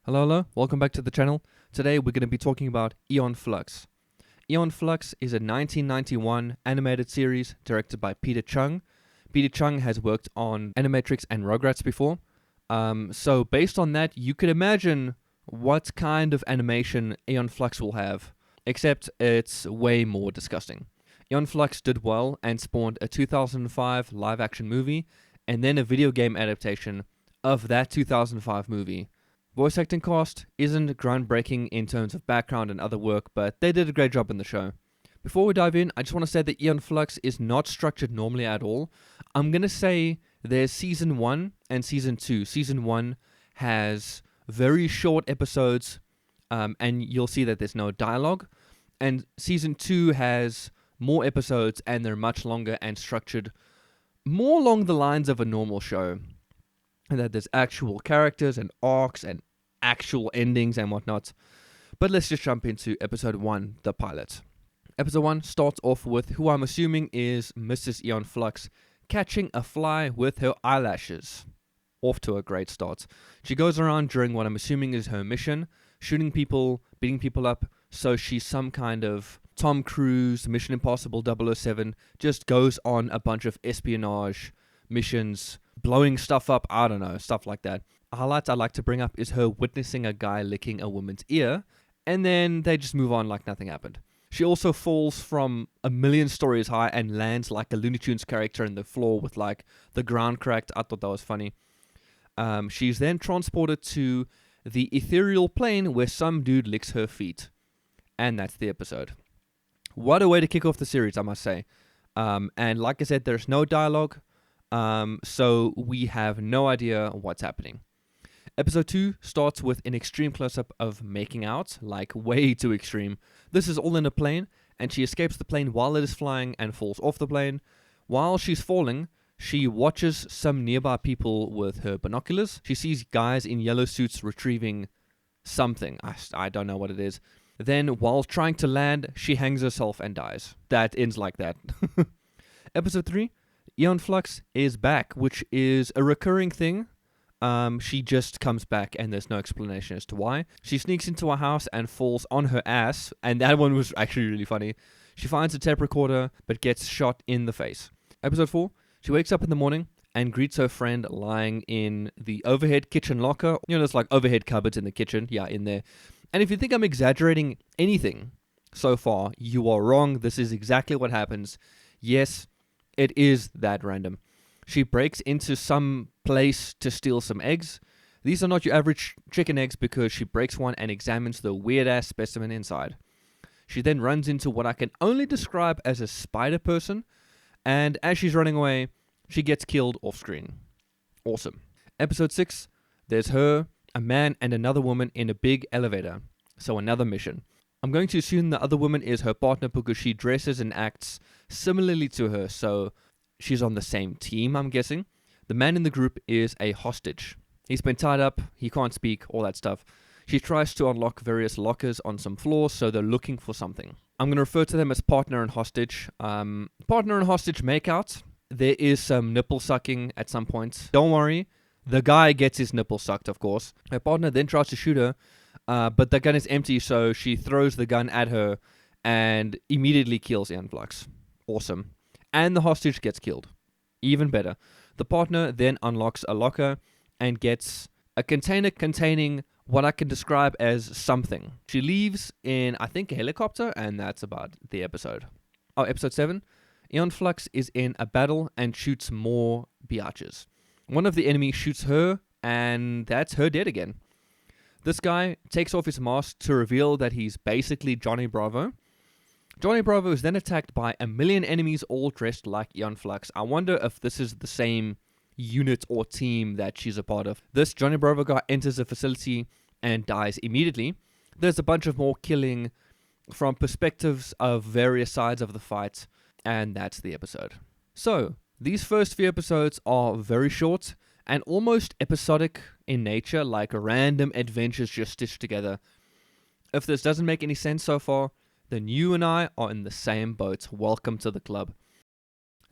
Hello, hello, welcome back to the channel. Today we're going to be talking about Aeon Flux. Aeon Flux is a 1991 animated series directed by Peter Chung. Peter Chung has worked on Animatrix and Rugrats before. So based on that, you could imagine what kind of animation Aeon Flux will have, except it's way more disgusting. Aeon Flux did well and spawned a 2005 live-action movie and then a video game adaptation of that 2005 movie. Voice acting cast isn't groundbreaking in terms of background and other work, but they did a great job in the show. Before we dive in, I just want to say that Aeon Flux is not structured normally at all. I'm going to say there's Season 1 and Season 2. Season 1 has very short episodes, and you'll see that there's no dialogue. And Season 2 has more episodes, and they're much longer and structured more along the lines of a normal show. And that there's actual characters and arcs and actual endings and whatnot. But let's just jump into episode 1, the pilot. Episode 1 starts off with who I'm assuming is Mrs. Aeon Flux catching a fly with her eyelashes. Off to a great start. She goes around during what I'm assuming is her mission, shooting people, beating people up, so she's some kind of Tom Cruise, Mission Impossible 007, just goes on a bunch of espionage missions, blowing stuff up, I don't know, stuff like that. A highlight I'd like to bring up is her witnessing a guy licking a woman's ear, and then they just move on like nothing happened. She also falls from a million stories high and lands like a Looney Tunes character in the floor with like the ground cracked. I thought that was funny. She's then transported to the ethereal plane where some dude licks her feet. And that's the episode. What a way to kick off the series, I must say. And like I said, there's no dialogue. So we have no idea what's happening. Episode 2 starts with an extreme close-up of making out, like way too extreme. This is all in a plane, and she escapes the plane while it is flying and falls off the plane. While she's falling, she watches some nearby people with her binoculars. She sees guys in yellow suits retrieving something. I don't know what it is. Then, while trying to land, she hangs herself and dies. That ends like that. Episode 3. Aeon Flux is back, which is a recurring thing. She just comes back and there's no explanation as to why. She sneaks into a house and falls on her ass, and that one was actually really funny. She finds a tape recorder but gets shot in the face. Episode 4, she wakes up in the morning and greets her friend lying in the overhead kitchen locker. You know, there's like overhead cupboards in the kitchen. Yeah, in there. And if you think I'm exaggerating anything so far, you are wrong. This is exactly what happens. Yes, it is that random. She breaks into some place to steal some eggs. These are not your average chicken eggs because she breaks one and examines the weird-ass specimen inside. She then runs into what I can only describe as a spider person, and as she's running away, she gets killed off-screen. Awesome. Episode 6, there's her, a man, and another woman in a big elevator. So another mission. I'm going to assume the other woman is her partner because she dresses and acts similarly to her, so she's on the same team, I'm guessing. The man in the group is a hostage. He's been tied up, he can't speak, all that stuff. She tries to unlock various lockers on some floors, so they're looking for something. I'm going to refer to them as partner and hostage. Partner and hostage make out. There is some nipple sucking at some point. Don't worry, the guy gets his nipple sucked, of course. Her partner then tries to shoot her, but the gun is empty, so she throws the gun at her and immediately kills Aeon Flux. Awesome. And the hostage gets killed. Even better. The partner then unlocks a locker and gets a container containing what I can describe as something. She leaves in, I think, a helicopter, and that's about the episode. Oh, episode 7. Aeon Flux is in a battle and shoots more biatches. One of the enemies shoots her, and that's her dead again. This guy takes off his mask to reveal that he's basically Johnny Bravo. Johnny Bravo is then attacked by a million enemies all dressed like Aeon Flux. I wonder if this is the same unit or team that she's a part of. This Johnny Bravo guy enters the facility and dies immediately. There's a bunch of more killing from perspectives of various sides of the fight, and that's the episode. So, these first few episodes are very short and almost episodic in nature, like random adventures just stitched together. If this doesn't make any sense so far, then you and I are in the same boat. Welcome to the club.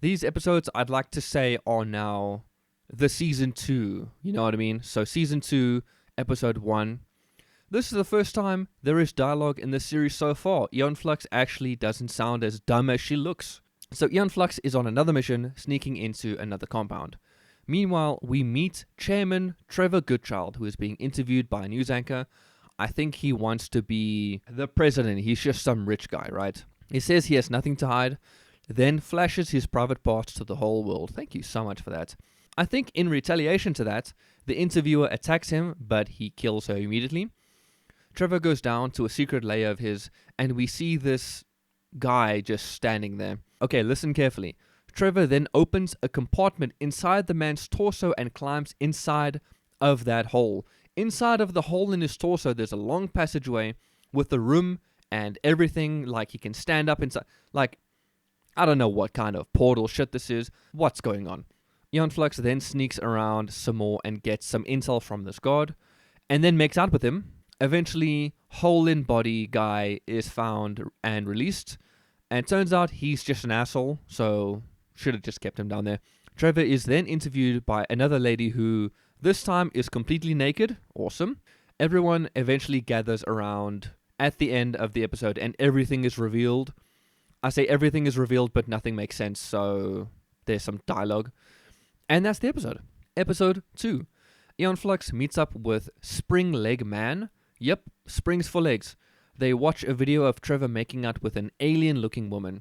These episodes, I'd like to say, are now the season 2. You know what I mean? So season 2, episode 1 This is the first time there is dialogue in this series so far. Aeon Flux actually doesn't sound as dumb as she looks. So Aeon Flux is on another mission, sneaking into another compound. Meanwhile, we meet Chairman Trevor Goodchild, who is being interviewed by a news anchor. I think he wants to be the president. He's just some rich guy, right? He says he has nothing to hide, then flashes his private parts to the whole world. Thank you so much for that. I think in retaliation to that, the interviewer attacks him, but he kills her immediately. Trevor goes down to a secret layer of his, and we see this guy just standing there. Okay, listen carefully. Trevor then opens a compartment inside the man's torso and climbs inside of that hole. Inside of the hole in his torso, there's a long passageway with a room and everything, like he can stand up inside. Like, I don't know what kind of portal shit this is. What's going on? Aeon Flux then sneaks around some more and gets some intel from this guard, and then makes out with him. Eventually, hole-in-body guy is found and released, and turns out he's just an asshole, so should have just kept him down there. Trevor is then interviewed by another lady who, this time, is completely naked. Awesome. Everyone eventually gathers around at the end of the episode, and everything is revealed. I say everything is revealed, but nothing makes sense, so there's some dialogue. And that's the episode. Episode 2. Aeon Flux meets up with Spring Leg Man. Yep, springs for legs. They watch a video of Trevor making out with an alien-looking woman.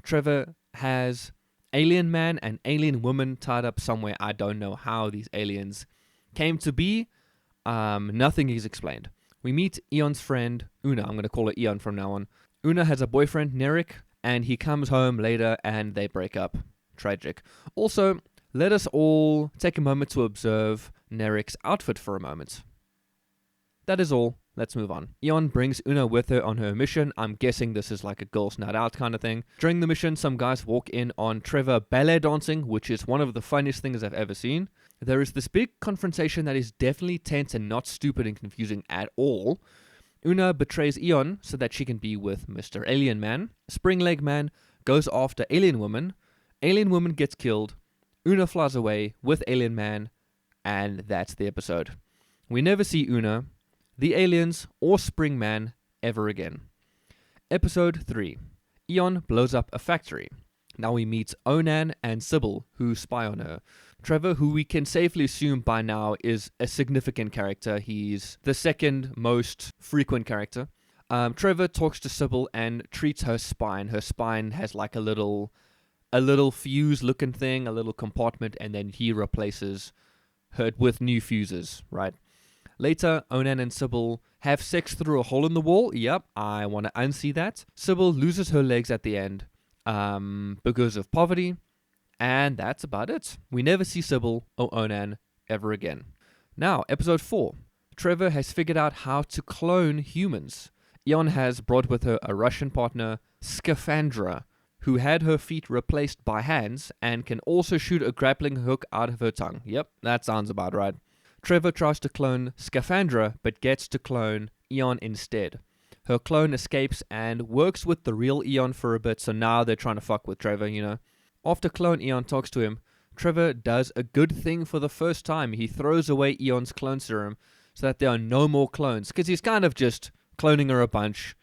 Trevor has Alien Man and Alien Woman tied up somewhere. I don't know how these aliens came to be. Nothing is explained. We meet Eon's friend, Una. I'm going to call her Eon from now on. Una has a boyfriend, Nerik, and he comes home later and they break up. Tragic. Also, let us all take a moment to observe Nerik's outfit for a moment. That is all. Let's move on. Aeon brings Una with her on her mission. I'm guessing this is like a girls' night out kind of thing. During the mission, some guys walk in on Trevor ballet dancing, which is one of the funniest things I've ever seen. There is this big confrontation that is definitely tense and not stupid and confusing at all. Una betrays Aeon so that she can be with Mr. Alien Man. Spring Leg Man goes after Alien Woman. Alien Woman gets killed. Una flies away with Alien Man, and that's the episode. We never see Una, the aliens, or Spring Man ever again. Episode 3. Aeon blows up a factory. Now we meet Onan and Sybil, who spy on her. Trevor, who we can safely assume by now is a significant character. He's the second most frequent character. Trevor talks to Sybil and treats her spine. Her spine has like a little fuse-looking thing, a little compartment, and then he replaces her with new fuses, right? Later, Onan and Sybil have sex through a hole in the wall. Yep, I want to unsee that. Sybil loses her legs at the end because of poverty, and that's about it. We never see Sybil or Onan ever again. Now, episode 4. Trevor has figured out how to clone humans. Aeon has brought with her a Russian partner, Scaphandra, who had her feet replaced by hands and can also shoot a grappling hook out of her tongue. Yep, that sounds about right. Trevor tries to clone Scaphandra, but gets to clone Aeon instead. Her clone escapes and works with the real Aeon for a bit, so now they're trying to fuck with Trevor, you know. After clone Aeon talks to him, Trevor does a good thing for the first time. He throws away Aeon's clone serum so that there are no more clones, because he's kind of just cloning her a bunch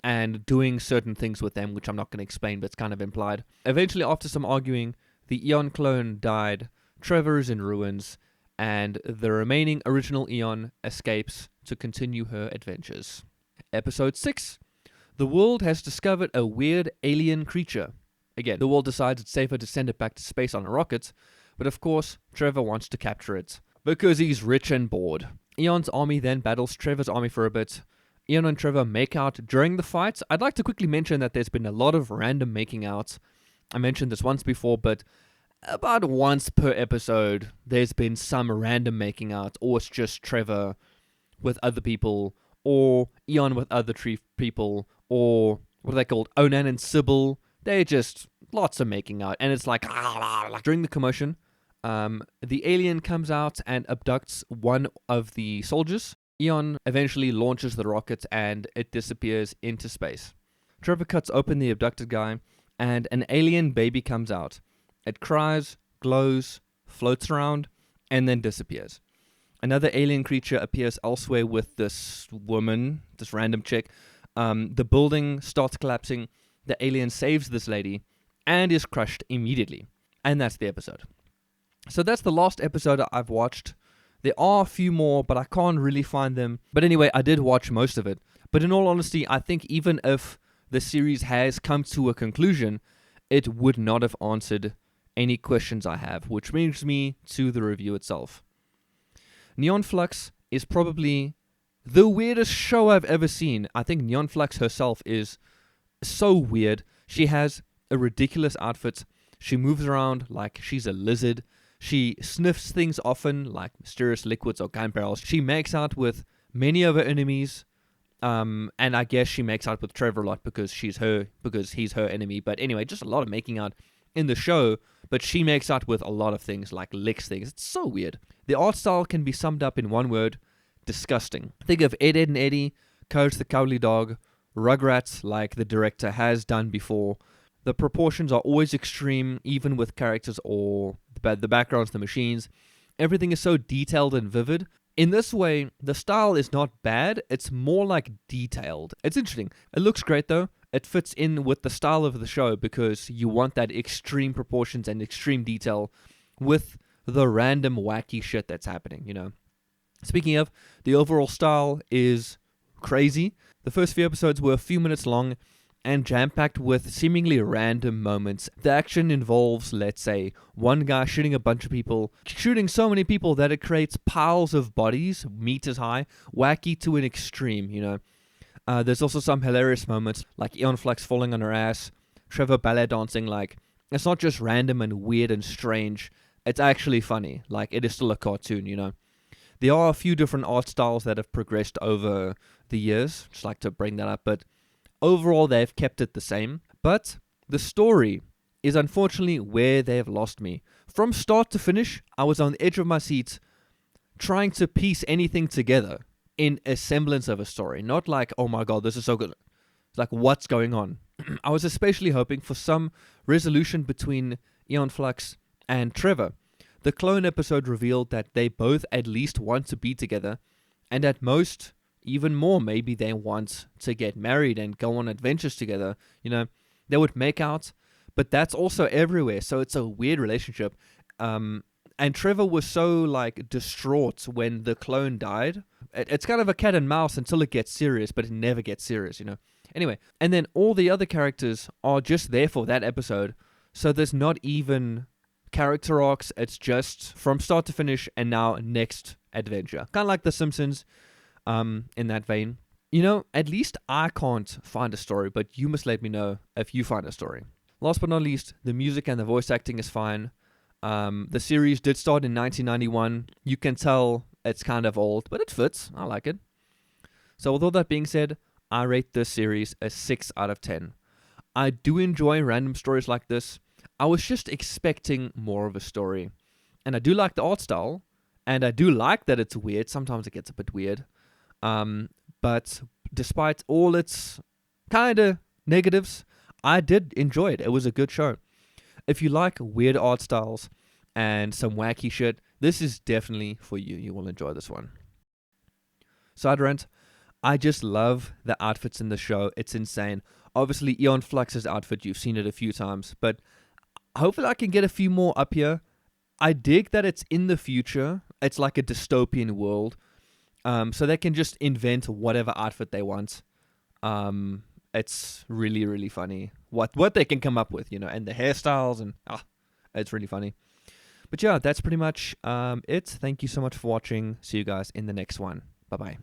and doing certain things with them, which I'm not going to explain, but it's kind of implied. Eventually, after some arguing, the Aeon clone died, Trevor is in ruins, and the remaining original Aeon escapes to continue her adventures. Episode 6. The world has discovered a weird alien creature. Again, the world decides it's safer to send it back to space on a rocket, but of course, Trevor wants to capture it, because he's rich and bored. Aeon's army then battles Trevor's army for a bit. Aeon and Trevor make out during the fight. I'd like to quickly mention that there's been a lot of random making outs. I mentioned this once before, but about once per episode, there's been some random making out, or it's just Trevor with other people, or Aeon with other people, or what are they called? Onan and Sybil. They're just lots of making out, and it's like during the commotion, the alien comes out and abducts one of the soldiers. Aeon eventually launches the rocket, and it disappears into space. Trevor cuts open the abducted guy, and an alien baby comes out. It cries, glows, floats around, and then disappears. Another alien creature appears elsewhere with this woman, this random chick. The building starts collapsing. The alien saves this lady and is crushed immediately. And that's the episode. So that's the last episode I've watched. There are a few more, but I can't really find them. But anyway, I did watch most of it. But in all honesty, I think even if the series has come to a conclusion, it would not have answered any questions I have, which brings me to the review itself. Aeon Flux is probably the weirdest show I've ever seen. I think Aeon Flux herself is so weird. She has a ridiculous outfit. She moves around like she's a lizard. She sniffs things often, like mysterious liquids or gun barrels. She makes out with many of her enemies. And I guess she makes out with Trevor a lot because he's her enemy. But anyway, just a lot of making out in the show. But she makes out with a lot of things, like licks things. It's so weird. The art style can be summed up in one word: disgusting. Think of Ed, Edd and Eddy, Courage the Cowardly Dog, Rugrats, like the director has done before. The proportions are always extreme, even with characters or the backgrounds, the machines. Everything is so detailed and vivid. In this way, the style is not bad, it's more like detailed. It's interesting. It looks great though. It fits in with the style of the show because you want that extreme proportions and extreme detail with the random wacky shit that's happening, you know. Speaking of, the overall style is crazy. The first few episodes were a few minutes long and jam-packed with seemingly random moments. The action involves, let's say, one guy shooting a bunch of people, shooting so many people that it creates piles of bodies, meters high, wacky to an extreme, you know. There's also some hilarious moments, like Aeon Flux falling on her ass, Trevor ballet dancing, like, it's not just random and weird and strange, it's actually funny, like, it is still a cartoon, you know. There are a few different art styles that have progressed over the years, just like to bring that up, but overall, they've kept it the same, but the story is unfortunately where they've lost me. From start to finish, I was on the edge of my seat trying to piece anything together in a semblance of a story. Not like, oh my god, this is so good. It's like, what's going on? I was especially hoping for some resolution between Aeon Flux and Trevor. The clone episode revealed that they both at least want to be together, and at most, even more, maybe they want to get married and go on adventures together. You know, they would make out, but that's also everywhere. So it's a weird relationship. And Trevor was so like distraught when the clone died. It's kind of a cat and mouse until it gets serious, but it never gets serious, you know. Anyway, and then all the other characters are just there for that episode. So there's not even character arcs. It's just from start to finish and now next adventure. Kind of like The Simpsons. In that vein, you know, at least I can't find a story, but you must let me know if you find a story. Last but not least, the music and the voice acting is fine. The series did start in 1991. You can tell it's kind of old, but it fits. I like it. So with all that being said, I rate this series a 6 out of 10. I do enjoy random stories like this. I was just expecting more of a story. And I do like the art style, and I do like that it's weird. Sometimes it gets a bit weird. But despite all its kind of negatives, I did enjoy it. It was a good show. If you like weird art styles and some wacky shit, this is definitely for you. You will enjoy this one. Side rant, I just love the outfits in the show. It's insane. Obviously, Aeon Flux's outfit, you've seen it a few times, but hopefully I can get a few more up here. I dig that it's in the future. It's like a dystopian world. So they can just invent whatever outfit they want. It's really, really funny what they can come up with, you know, and the hairstyles, and it's really funny. But yeah, that's pretty much it. Thank you so much for watching. See you guys in the next one. Bye-bye.